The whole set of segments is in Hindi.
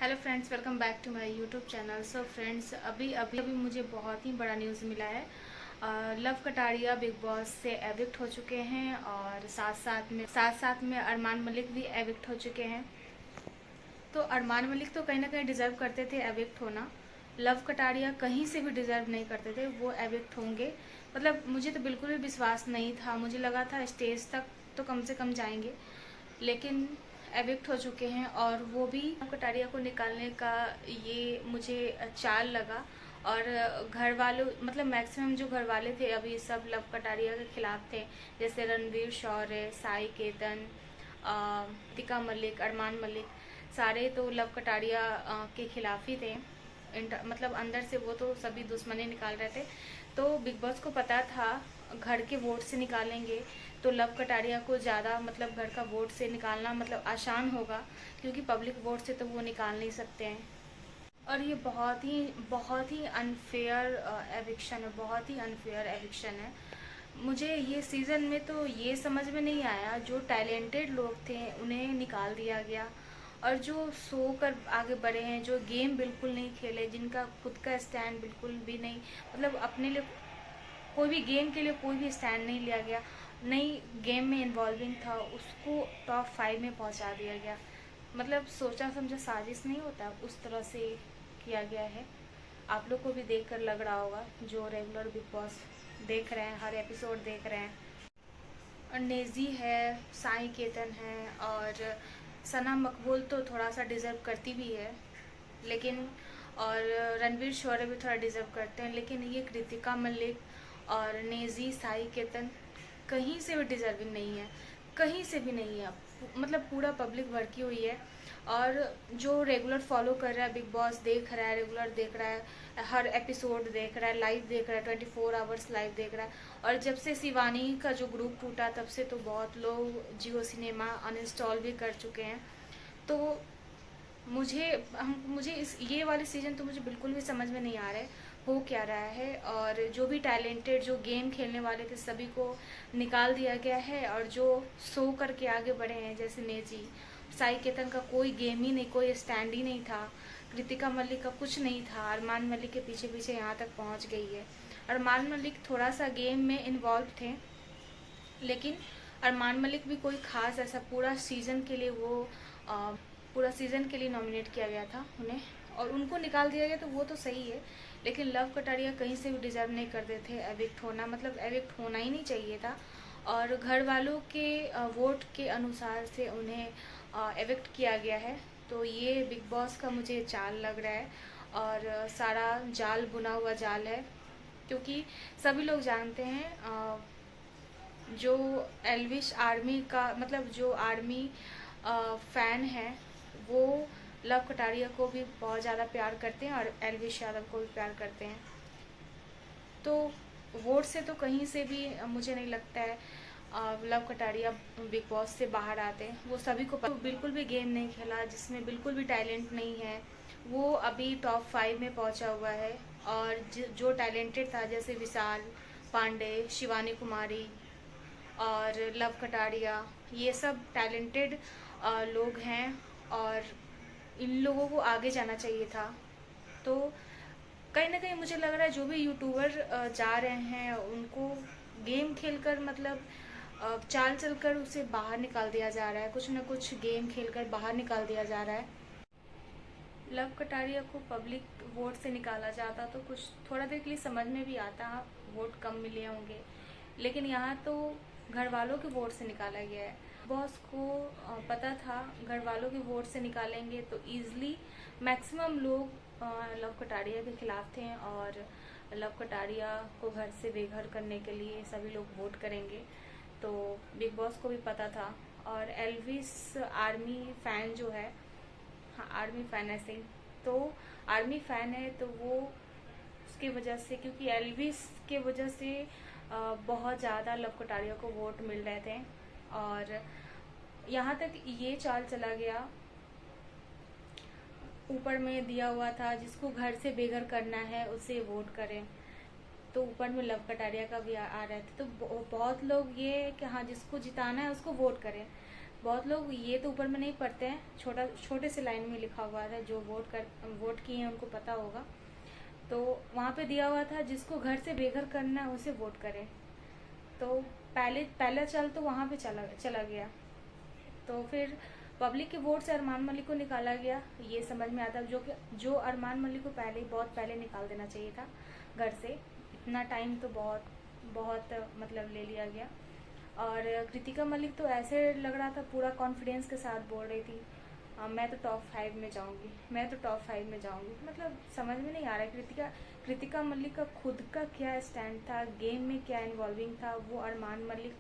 Hello friends, welcome back to my YouTube channel. So friends, अभी मुझे बहुत ही बड़ा न्यूज़ मिला है। लव कटारिया बिग बॉस से एविक्ट हो चुके हैं और साथ साथ में अरमान मलिक भी एविक्ट हो चुके हैं। तो अरमान मलिक तो कहीं ना कहीं डिज़र्व करते थे एविक्ट होना। लव कटारिया कहीं से भी डिज़र्व नहीं करते थे, वो एविक्ट होंगे। मतलब मुझे तो बिल्कुल भी विश्वास नहीं था, मुझे लगा था स्टेज तक तो कम से कम जाएंगे, लेकिन एविक्ट हो चुके हैं। और वो भी कटारिया को निकालने का ये मुझे चाल लगा। और घर वालों मतलब मैक्सिमम जो घर वाले थे अभी सब लव कटारिया के खिलाफ थे, जैसे रणवीर शौर्य, साई केतन, टिका मलिक, अरमान मलिक, सारे तो लव कटारिया के खिलाफ ही थे। मतलब अंदर से वो तो सभी दुश्मनी निकाल रहे थे। तो बिग बॉस को पता था घर के वोट से निकालेंगे तो लव कटारिया को ज़्यादा मतलब घर का वोट से निकालना मतलब आसान होगा, क्योंकि पब्लिक वोट से तो वो निकाल नहीं सकते हैं। और ये बहुत ही अनफेयर एविक्शन है, बहुत ही अनफेयर एविक्शन है। मुझे ये सीज़न में तो ये समझ में नहीं आया, जो टैलेंटेड लोग थे उन्हें निकाल दिया गया, और जो सो कर आगे बढ़े हैं, जो गेम बिल्कुल नहीं खेले, जिनका खुद का स्टैंड बिल्कुल भी नहीं, मतलब अपने लिए कोई भी गेम के लिए कोई भी स्टैंड नहीं लिया गया, नई गेम में इन्वॉल्विंग था, उसको टॉप 5 में पहुंचा दिया गया। मतलब सोचा समझा साजिश नहीं होता, उस तरह से किया गया है। आप लोग को भी देखकर लग रहा होगा, जो रेगुलर बिग बॉस देख रहे हैं, हर एपिसोड देख रहे हैं। और नेजी है, साई केतन है, और सना मकबूल तो थोड़ा सा डिज़र्व करती भी है, लेकिन और रणवीर शौर्य भी थोड़ा डिज़र्व करते हैं, लेकिन ये कृतिका मलिक और नेजी, साई केतन कहीं से भी डिज़र्विंग नहीं है, कहीं से भी नहीं है। मतलब पूरा पब्लिक भड़की हुई है। और जो रेगुलर फॉलो कर रहा है बिग बॉस, देख रहा है, रेगुलर देख रहा है, हर एपिसोड देख रहा है, लाइव देख रहा है, 24 आवर्स लाइव देख रहा है। और जब से शिवानी का जो ग्रुप टूटा तब से तो बहुत लोग जियो सिनेमा अनइंस्टॉल भी कर चुके हैं। तो मुझे इस ये वाले सीज़न तो मुझे बिल्कुल भी समझ में नहीं आ रहा है हो क्या रहा है। और जो भी टैलेंटेड जो गेम खेलने वाले थे सभी को निकाल दिया गया है, और जो सो करके आगे बढ़े हैं जैसे नेजी, साई केतन का कोई गेम ही नहीं, कोई स्टैंड ही नहीं था, कृतिका मलिक का कुछ नहीं था, अरमान मलिक के पीछे पीछे यहाँ तक पहुँच गई है। अरमान मलिक थोड़ा सा गेम में इन्वॉल्व थे, लेकिन अरमान मलिक भी कोई खास ऐसा पूरा सीज़न के लिए वो पूरा सीज़न के लिए नॉमिनेट किया गया था उन्हें, और उनको निकाल दिया गया तो वो तो सही है। लेकिन लव कटारिया कहीं से भी डिज़र्व नहीं करते थे एविक्ट होना, मतलब एविक्ट होना ही नहीं चाहिए था। और घर वालों के वोट के अनुसार से उन्हें एविक्ट किया गया है। तो ये बिग बॉस का मुझे चाल लग रहा है, और सारा जाल बुना हुआ जाल है, क्योंकि सभी लोग जानते हैं जो एल्विश आर्मी का मतलब जो आर्मी फ़ैन है वो लव कटारिया को भी बहुत ज़्यादा प्यार करते हैं और एल्विश यादव को भी प्यार करते हैं। तो वोट से तो कहीं से भी मुझे नहीं लगता है लव कटारिया बिग बॉस से बाहर आते हैं। वो सभी को बिल्कुल भी गेम नहीं खेला, जिसमें बिल्कुल भी टैलेंट नहीं है, वो अभी टॉप 5 में पहुंचा हुआ है। और जो टैलेंटेड था जैसे विशाल पांडे, शिवानी कुमारी और लव कटारिया, ये सब टैलेंटेड लोग हैं, और इन लोगों को आगे जाना चाहिए था। तो कहीं ना कहीं मुझे लग रहा है जो भी यूट्यूबर जा रहे हैं उनको गेम खेलकर मतलब चाल चलकर उसे बाहर निकाल दिया जा रहा है, कुछ ना कुछ गेम खेलकर बाहर निकाल दिया जा रहा है। लव कटारिया को पब्लिक वोट से निकाला जाता तो कुछ थोड़ा देर के लिए समझ में भी आता, वोट कम मिले होंगे, लेकिन यहाँ तो घर वालों के वोट से निकाला गया है। बॉस को पता था घर वालों के वोट से निकालेंगे तो ईजिली मैक्सिमम लोग लव कटारिया के खिलाफ थे, और लव कटारिया को घर से बेघर करने के लिए सभी लोग वोट करेंगे। तो बिग बॉस को भी पता था। और एल्विस आर्मी फ़ैन जो है, हाँ आर्मी फ़ैन ऐसे ही, तो आर्मी फ़ैन है तो वो उसकी वजह से, क्योंकि एल्विस के वजह से बहुत ज़्यादा लव कटारिया को वोट मिल रहे थे। और यहाँ तक ये चाल चला गया, ऊपर में दिया हुआ था जिसको घर से बेघर करना है उसे वोट करें, तो ऊपर में लव कटारिया का भी आ रहे थे। तो बहुत लोग ये कि हाँ जिसको जिताना है उसको वोट करें, बहुत लोग ये तो ऊपर में नहीं पढ़ते हैं, छोटे से लाइन में लिखा हुआ था, जो वोट किए हैं उनको पता होगा। तो वहाँ पे दिया हुआ था जिसको घर से बेघर करना है उसे वोट करें। तो पहला चल तो वहाँ पे चला गया। तो फिर पब्लिक के वोट से अरमान मलिक को निकाला गया, ये समझ में आता जो अरमान मलिक को बहुत पहले निकाल देना चाहिए था घर से। इतना टाइम तो बहुत बहुत मतलब ले लिया गया। और कृतिका मलिक तो ऐसे लग रहा था पूरा कॉन्फिडेंस के साथ बोल रही थी, मैं तो टॉप 5 में जाऊंगी, मैं तो टॉप 5 में जाऊंगी। मतलब समझ में नहीं आ रहा है कृतिका मलिक का खुद का क्या स्टैंड था, गेम में क्या इन्वॉल्विंग था। वो अरमान मलिक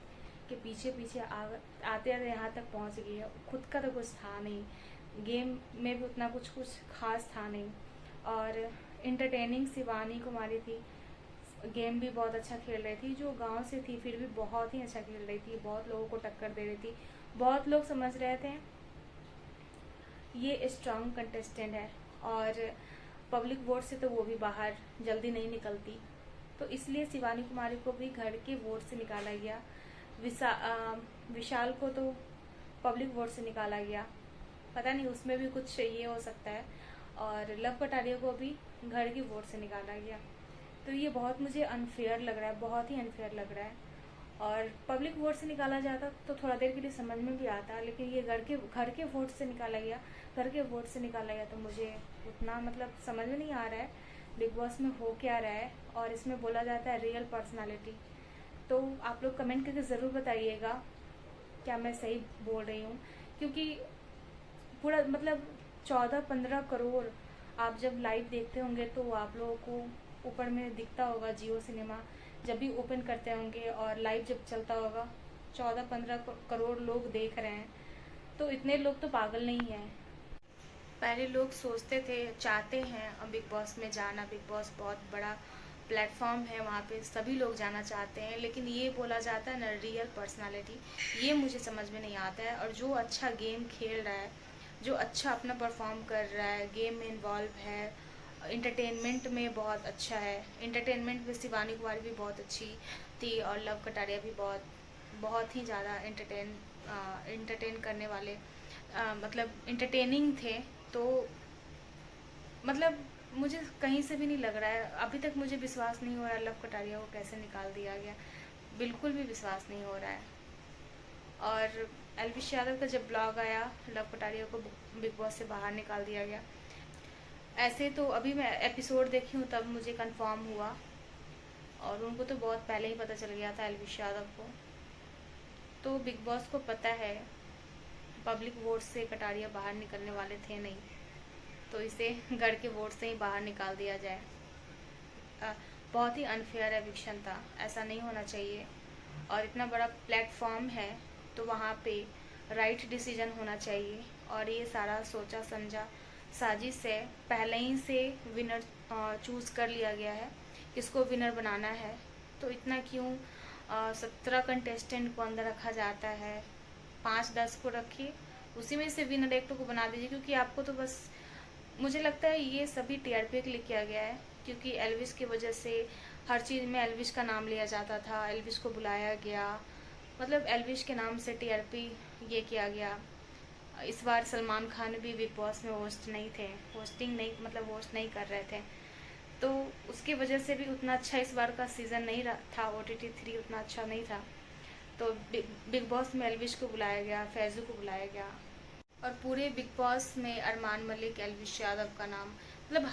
के पीछे पीछे आते आते यहाँ तक पहुँच गई है। खुद का तो कुछ था नहीं, गेम में भी उतना कुछ खास था नहीं। और इंटरटेनिंग शिवानी कुमारी थी, गेम भी बहुत अच्छा खेल रही थी, जो गांव से थी फिर भी बहुत ही अच्छा खेल रही थी, बहुत लोगों को टक्कर दे रही थी। बहुत लोग समझ रहे थे ये स्ट्रांग कंटेस्टेंट है, और पब्लिक वोट से तो वो भी बाहर जल्दी नहीं निकलती। तो इसलिए शिवानी कुमारी को भी घर के वोट से निकाला गया। विशाल को तो पब्लिक वोट से निकाला गया, पता नहीं उसमें भी कुछ ये हो सकता है। और लव कटारिया को भी घर की वोट से निकाला गया। तो ये बहुत मुझे अनफेयर लग रहा है, बहुत ही अनफेयर लग रहा है। और पब्लिक वोट से निकाला जाता तो थोड़ा देर के लिए समझ में भी आता, लेकिन ये घर के वोट से निकाला गया। घर के वोट से निकाला गया तो मुझे उतना मतलब समझ में नहीं आ रहा है बिग बॉस में हो क्या रहा है। और इसमें बोला जाता है रियल पर्सनालिटी। तो आप लोग कमेंट करके ज़रूर बताइएगा क्या मैं सही बोल रही हूँ, क्योंकि पूरा मतलब 14-15 करोड़ आप जब लाइव देखते होंगे तो आप लोगों को ऊपर में दिखता होगा जियो सिनेमा जब भी ओपन करते होंगे, और लाइव जब चलता होगा 14-15 करोड़ लोग देख रहे हैं। तो इतने लोग तो पागल नहीं हैं। पहले लोग सोचते थे, चाहते हैं बिग बॉस में जाना, बिग बॉस बहुत बड़ा प्लेटफॉर्म है, वहाँ पे सभी लोग जाना चाहते हैं। लेकिन ये बोला जाता है ना रियल पर्सनालिटी, ये मुझे समझ में नहीं आता है। और जो अच्छा गेम खेल रहा है, जो अच्छा अपना परफॉर्म कर रहा है, गेम में इन्वॉल्व है, इंटरटेनमेंट में बहुत अच्छा है। इंटरटेनमेंट में शिवानी कुमारी भी बहुत अच्छी थी, और लव कटारिया भी बहुत ही ज़्यादा इंटरटेन करने वाले, मतलब इंटरटेनिंग थे। तो मतलब मुझे कहीं से भी नहीं लग रहा है, अभी तक मुझे विश्वास नहीं हो रहा है लव कटारिया को कैसे निकाल दिया गया, बिल्कुल भी विश्वास नहीं हो रहा है। और एलविश यादव का जब ब्लॉग आया लव कटारिया को बिग बॉस से बाहर निकाल दिया गया, ऐसे तो अभी मैं एपिसोड देखी हूँ तब मुझे कंफर्म हुआ, और उनको तो बहुत पहले ही पता चल गया था एलविश यादव को। तो बिग बॉस को पता है पब्लिक वोट से कटारिया बाहर निकलने वाले थे नहीं, तो इसे घर के वोट से ही बाहर निकाल दिया जाए। बहुत ही अनफेयर एविक्शन था, ऐसा नहीं होना चाहिए। और इतना बड़ा प्लेटफॉर्म है तो वहाँ पे राइट डिसीजन होना चाहिए। और ये सारा सोचा समझा साजिश है, पहले ही से विनर चूज़ कर लिया गया है किसको विनर बनाना है। तो इतना क्यों 17 कंटेस्टेंट को अंदर रखा जाता है, 5-10 को रखिए, उसी में से विनर एक को बना दीजिए। क्योंकि आपको तो बस, मुझे लगता है ये सभी टीआरपी के लिए किया गया है, क्योंकि एल्विश की वजह से हर चीज़ में एल्विश का नाम लिया जाता था, एल्विश को बुलाया गया, मतलब एल्विश के नाम से टीआरपी ये किया गया। इस बार सलमान खान भी बिग बॉस में होस्ट नहीं थे, होस्ट नहीं कर रहे थे, तो उसकी वजह से भी उतना अच्छा इस बार का सीज़न नहीं था, OTT 3 उतना अच्छा नहीं था। तो बिग बॉस में एल्विश को बुलाया गया, फैज़ू को बुलाया गया, और पूरे बिग बॉस में अरमान मलिक, एल्विश यादव का नाम, मतलब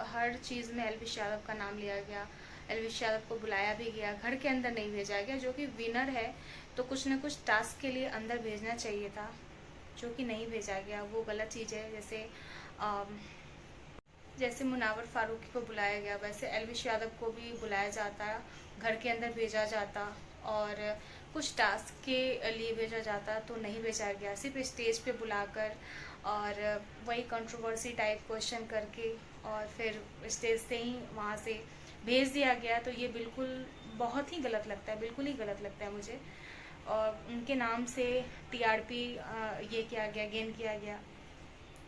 हर चीज़ में एल्विश यादव का नाम लिया गया। एल्विश यादव को बुलाया भी गया, घर के अंदर नहीं भेजा गया, जो कि विनर है तो कुछ न कुछ टास्क के लिए अंदर भेजना चाहिए था, जो कि नहीं भेजा गया, वो गलत चीज़ है। जैसे मुनावर फारूकी को बुलाया गया, वैसे एल्विश यादव को भी बुलाया जाता, घर के अंदर भेजा जाता, और कुछ टास्क के लिए भेजा जाता, तो नहीं भेजा गया, सिर्फ स्टेज पे बुलाकर और वही कंट्रोवर्सी टाइप क्वेश्चन करके और फिर स्टेज से ही वहाँ से भेज दिया गया। तो ये बिल्कुल बहुत ही गलत लगता है, बिल्कुल ही गलत लगता है मुझे। और उनके नाम से टीआरपी ये किया गया, गेन किया गया,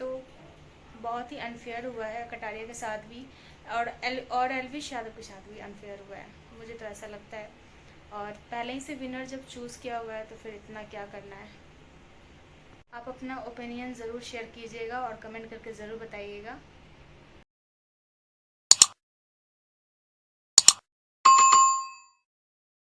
तो बहुत ही अनफेयर हुआ है कटारिया के साथ भी, और एल्विश यादव के साथ भी अनफेयर हुआ है, मुझे तो ऐसा लगता है। और पहले ही से विनर जब चूज़ किया हुआ है तो फिर इतना क्या करना है। आप अपना ओपिनियन ज़रूर शेयर कीजिएगा और कमेंट करके ज़रूर बताइएगा।